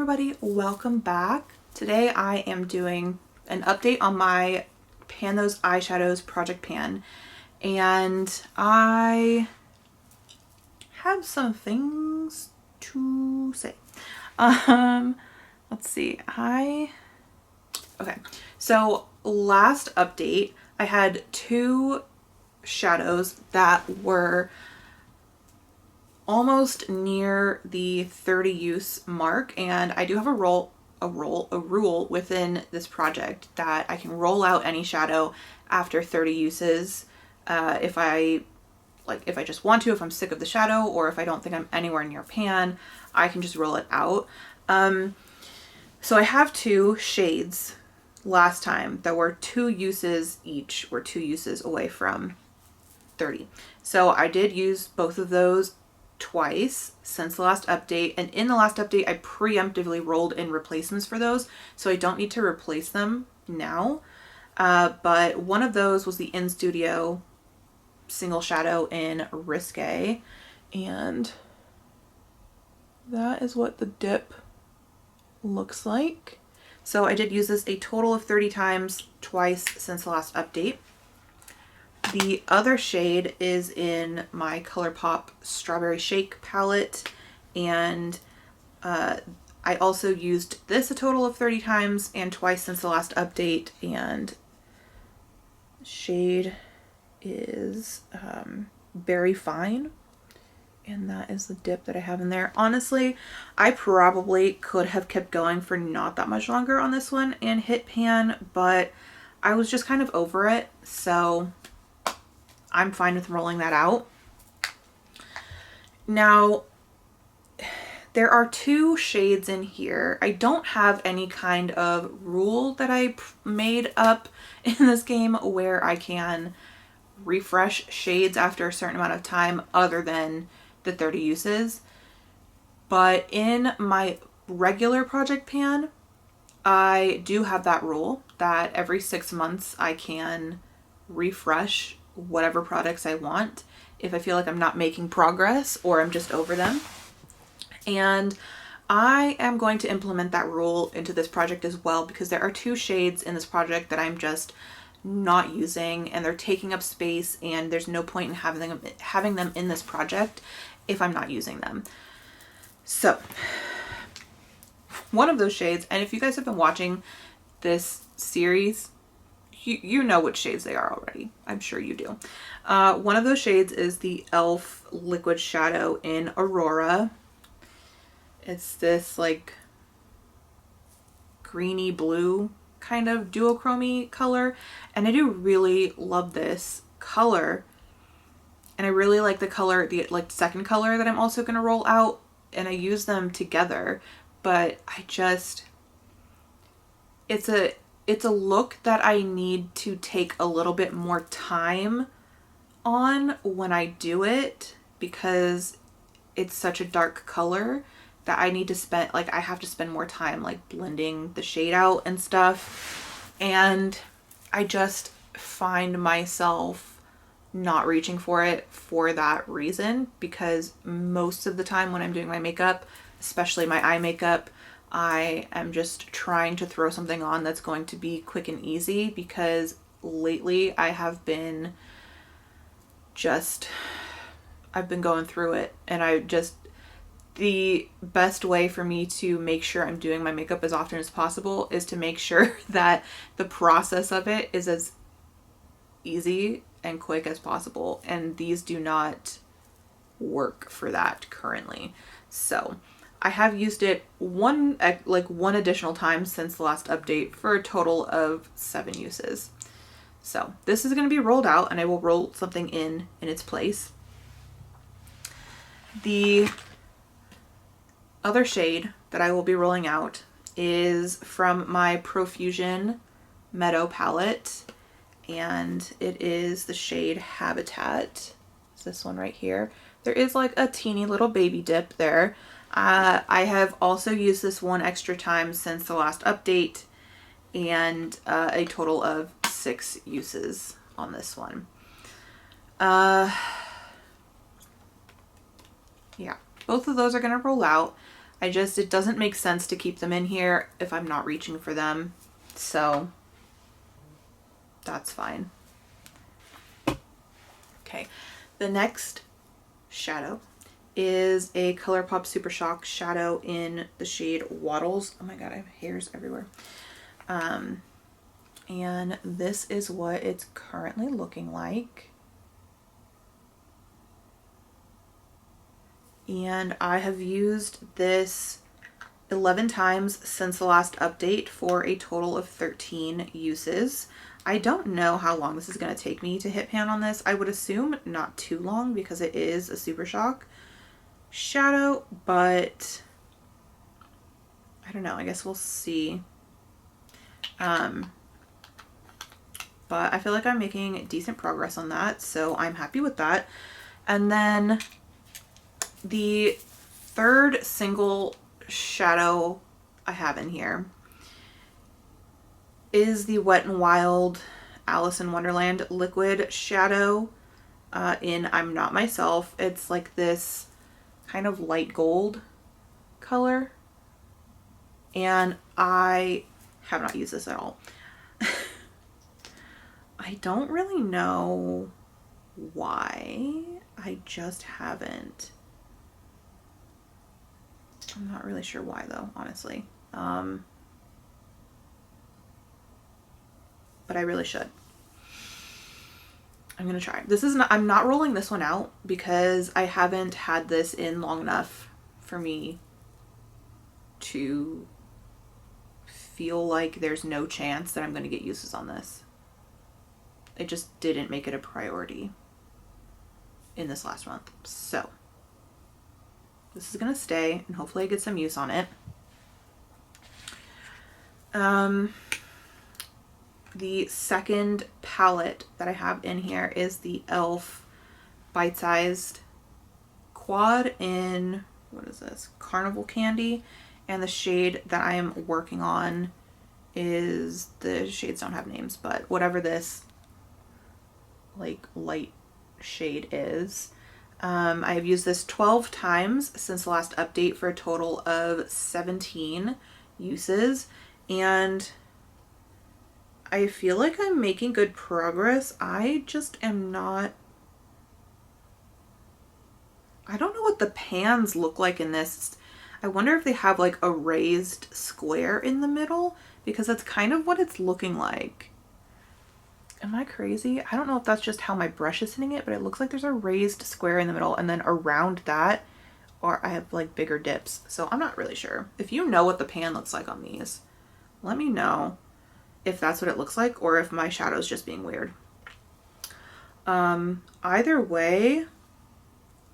everybody, welcome back. Today I am doing an update on my Pan Those Eyeshadows project pan, and I have some things to say. Let's see, okay, so last update I had two shadows that were almost near the 30 use mark, and I do have a rule within this project that I can roll out any shadow after 30 uses if I just want to, if I'm sick of the shadow, or if I don't think I'm anywhere near pan, I can just roll it out. So I have two shades last time that were 2 uses each, or 2 uses away from 30. So I did use both of those twice since the last update, and in the last update I preemptively rolled in replacements for those, so I don't need to replace them now. But one of those was the In Studio single shadow in Risque, and that is what the dip looks like. So I did use this a total of 30 times, twice since the last update. The other shade is in my ColourPop Strawberry Shake palette, and I also used this a total of 30 times and twice since the last update, and the shade is Berry Fine, and that is the dip that I have in there. Honestly, I probably could have kept going for not that much longer on this one and hit pan, but I was just kind of over it, so I'm fine with rolling that out. Now, there are 2 shades in here. I don't have any kind of rule that I made up in this game where I can refresh shades after a certain amount of time other than the 30 uses. But in my regular project pan, I do have that rule that every 6 months I can refresh whatever products I want if I feel like I'm not making progress or I'm just over them. And I am going to implement that rule into this project as well, because there are 2 shades in this project that I'm just not using, and they're taking up space, and there's no point in having them in this project if I'm not using them. So one of those shades, and if you guys have been watching this series, you know which shades they are already. I'm sure you do. One of those shades is the e.l.f. Liquid Shadow in Aurora. It's this like greeny blue kind of duochrome color, and I do really love this color, and I really like the color, the second color that I'm also going to roll out, and I use them together, but it's a look that I need to take a little bit more time on when I do it, because it's such a dark color that I need to spend, I have to spend more time blending the shade out and stuff. And I just find myself not reaching for it for that reason, because most of the time when I'm doing my makeup, especially my eye makeup, I am just trying to throw something on that's going to be quick and easy, because lately I have been I've been going through it, and the best way for me to make sure I'm doing my makeup as often as possible is to make sure that the process of it is as easy and quick as possible, and these do not work for that currently. So I have used it one additional time since the last update for a total of 7 uses. So this is going to be rolled out, and I will roll something in its place. The other shade that I will be rolling out is from my Profusion Meadow palette, and it is the shade Habitat. It's this one right here. There is a teeny little baby dip there. I have also used this one extra time since the last update, and a total of 6 uses on this one. Yeah, both of those are going to roll out. it doesn't make sense to keep them in here if I'm not reaching for them. So that's fine. Okay, the next shadow is a ColourPop Super Shock shadow in the shade Waddles. Oh my god, I have hairs everywhere. And this is what it's currently looking like. And I have used this 11 times since the last update for a total of 13 uses. I don't know how long this is going to take me to hit pan on this. I would assume not too long because it is a Super Shock shadow, but I don't know. I guess we'll see. But I feel like I'm making decent progress on that, so I'm happy with that. And then the third single shadow I have in here is the Wet n Wild Alice in Wonderland liquid shadow in I'm Not Myself. It's like this kind of light gold color, and I have not used this at all. I don't really know why. I just haven't. I'm not really sure why though, honestly. But I really should. I'm gonna try. This is not, I'm not rolling this one out because I haven't had this in long enough for me to feel like there's no chance that I'm gonna get uses on this. It just didn't make it a priority in this last month. So this is gonna stay and hopefully I get some use on it. The second palette that I have in here is the e.l.f. bite-sized quad in, what is this? Carnival Candy. And the shade that I am working on is, the shades don't have names, but whatever this like light shade is. I have used this 12 times since the last update for a total of 17 uses, and I feel like I'm making good progress. I just am not, I don't know what the pans look like in this. I wonder if they have like a raised square in the middle, because that's kind of what it's looking like. Am I crazy? I don't know if that's just how my brush is hitting it, but it looks like there's a raised square in the middle, and then around that, or I have like bigger dips. So I'm not really sure. If you know what the pan looks like on these, let me know if that's what it looks like or if my shadow is just being weird. Either way,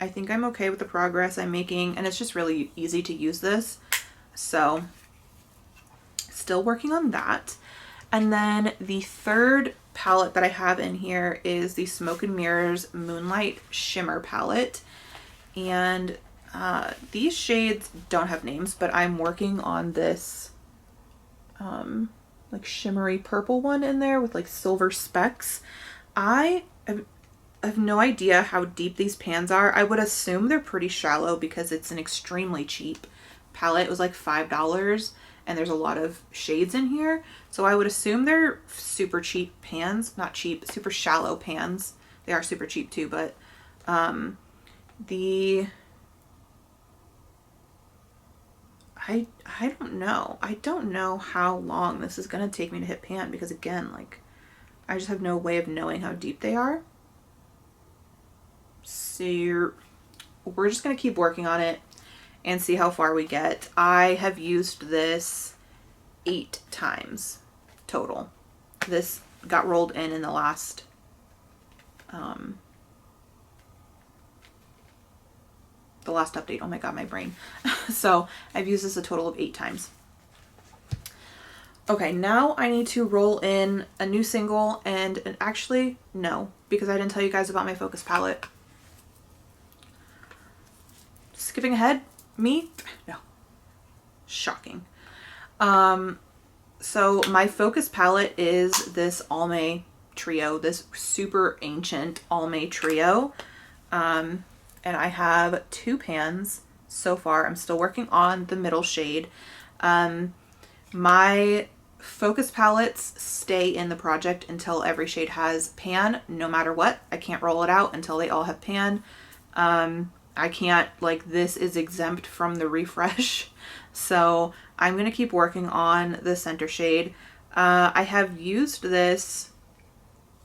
I think I'm okay with the progress I'm making, and it's just really easy to use this. So still working on that. And then the third palette that I have in here is the Smoke and Mirrors Moonlight Shimmer palette. And these shades don't have names, but I'm working on this like shimmery purple one in there with like silver specks. I have no idea how deep these pans are. I would assume they're pretty shallow because it's an extremely cheap palette. It was like $5 and there's a lot of shades in here. So I would assume they're super cheap pans, not cheap, super shallow pans. They are super cheap too, but I don't know. I don't know how long this is going to take me to hit pan because, again, like, I just have no way of knowing how deep they are. So we're just going to keep working on it and see how far we get. I have used this 8 times total. This got rolled in the last update. Oh my god, my brain. So I've used this a total of 8 times. Okay, now I need to roll in a new single, and actually, no, because I didn't tell you guys about my focus palette. Skipping ahead, me? No. Shocking. So my focus palette is this Almay trio, this super ancient Almay trio. And I have 2 pans. so far. I'm still working on the middle shade. My focus palettes stay in the project until every shade has pan, no matter what. I can't roll it out until they all have pan. I can't, like, this is exempt from the refresh. So I'm going to keep working on the center shade. I have used this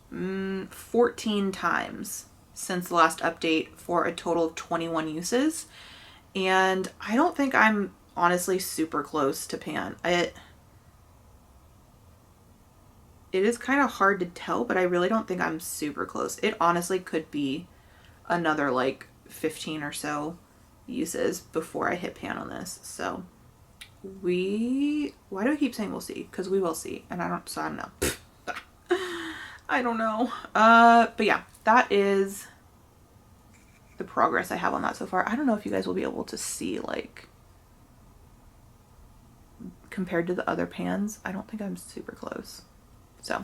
14 times since the last update for a total of 21 uses. And I don't think I'm honestly super close to pan. It is kind of hard to tell, but I really don't think I'm super close. It honestly could be another like 15 or so uses before I hit pan on this. So why do I keep saying we'll see? Because we will see. And I don't know. I don't know. But yeah, that is the progress I have on that so far. I don't know if you guys will be able to see, like, compared to the other pans. I don't think I'm super close. So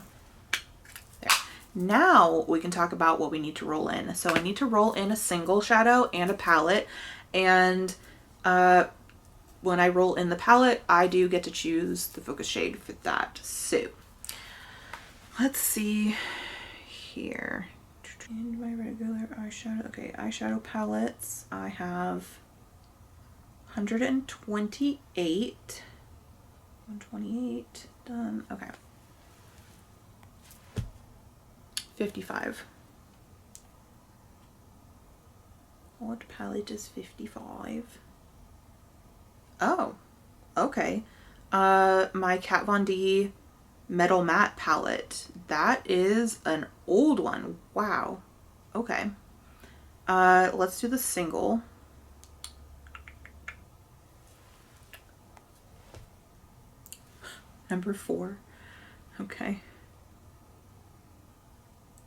there. Now we can talk about what we need to roll in. So I need to roll in a single shadow and a palette. And when I roll in the palette, I do get to choose the focus shade for that. So let's see here. In my regular eyeshadow, okay, eyeshadow palettes, I have 128. 128, done, okay. 55. What palette is 55? Oh, okay. My Kat Von D Metal Matte palette. That is an old one. Wow. Okay. Let's do the single. Number 4. Okay.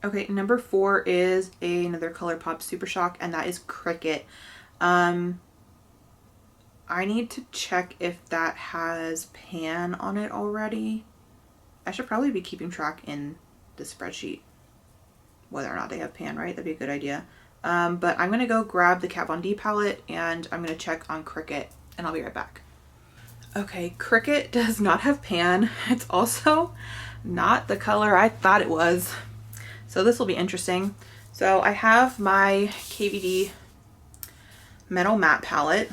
Okay, number 4 is another ColourPop Super Shock, and that is Cricket. I need to check if that has pan on it already. I should probably be keeping track in the spreadsheet whether or not they have pan, right? That'd be a good idea. But I'm going to go grab the Kat Von D palette and I'm going to check on Cricket and I'll be right back. Okay, Cricket does not have pan. It's also not the color I thought it was. So this will be interesting. So I have my KVD Metal Matte palette,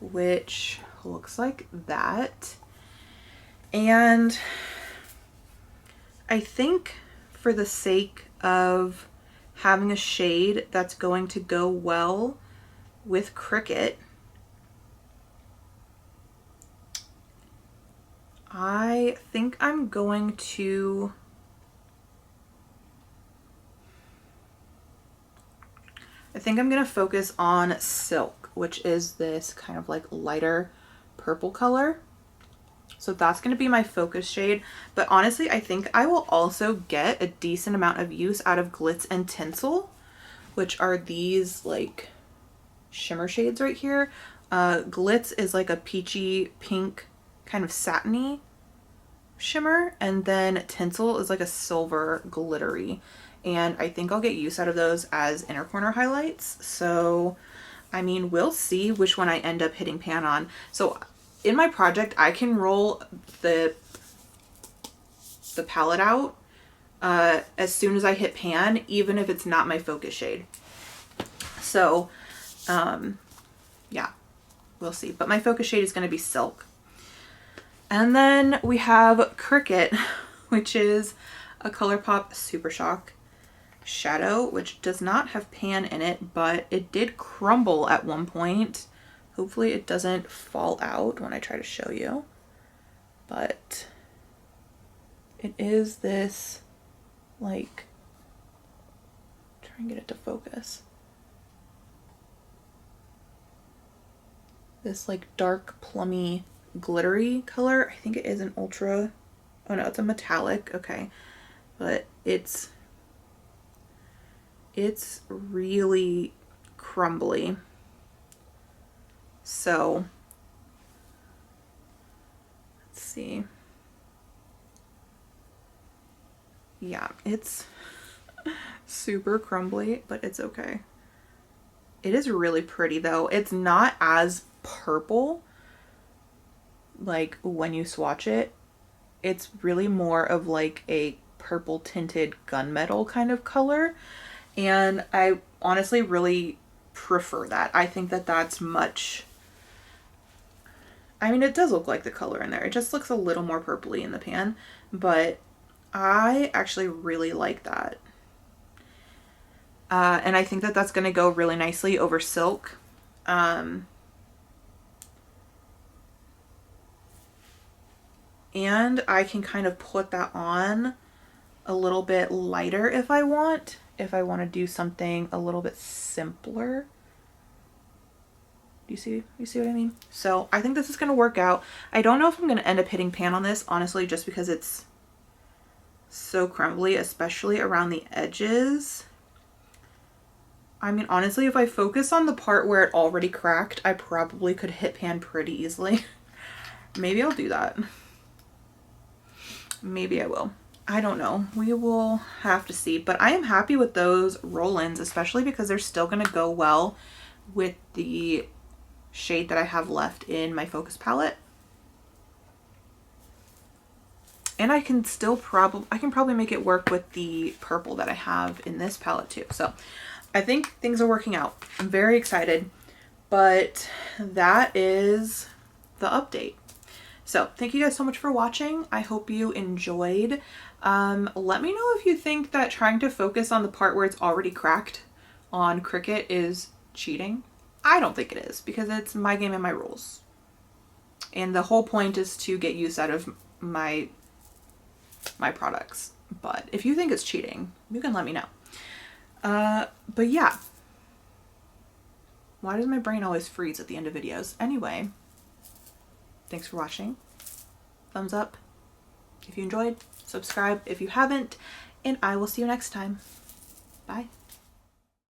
which looks like that. And I think for the sake of having a shade that's going to go well with Cricket, I think I'm going to focus on Silk, which is this kind of like lighter purple color. So that's going to be my focus shade. But honestly, I think I will also get a decent amount of use out of Glitz and Tinsel, which are these like shimmer shades right here. Glitz is like a peachy pink kind of satiny shimmer, and then Tinsel is like a silver glittery. And I think I'll get use out of those as inner corner highlights. So, I mean, we'll see which one I end up hitting pan on. So in my project, I can roll the palette out as soon as I hit pan, even if it's not my focus shade. So, yeah, we'll see. But my focus shade is going to be Silk. And then we have Cricket, which is a ColourPop Super Shock shadow, which does not have pan in it, but it did crumble at one point. Hopefully it doesn't fall out when I try to show you, but it is this, like, try and get it to focus. This like dark plummy glittery color. I think it is an ultra, oh no, it's a metallic, okay. But it's really crumbly. So let's see. Yeah, it's super crumbly, but it's okay. It is really pretty though. It's not as purple like when you swatch it. It's really more of like a purple tinted gunmetal kind of color. And I honestly really prefer that. I think that that's much, I mean, it does look like the color in there. It just looks a little more purpley in the pan, but I actually really like that. And I think that that's going to go really nicely over silk. And I can kind of put that on a little bit lighter if I want to do something a little bit simpler. You see what I mean? So I think this is going to work out. I don't know if I'm going to end up hitting pan on this, honestly, just because it's so crumbly, especially around the edges. I mean, honestly, if I focus on the part where it already cracked, I probably could hit pan pretty easily. Maybe I'll do that. Maybe I will. I don't know. We will have to see. But I am happy with those roll-ins, especially because they're still going to go well with the shade that I have left in my focus palette. And I can still probably make it work with the purple that I have in this palette too. So I think things are working out. I'm very excited, but that is the update. So thank you guys so much for watching. I hope you enjoyed. Let me know if you think that trying to focus on the part where it's already cracked on Cricut is cheating. I don't think it is, because it's my game and my rules. And the whole point is to get use out of my products. But if you think it's cheating, you can let me know. But yeah. Why does my brain always freeze at the end of videos? Anyway, thanks for watching. Thumbs up if you enjoyed, subscribe if you haven't, and I will see you next time. Bye.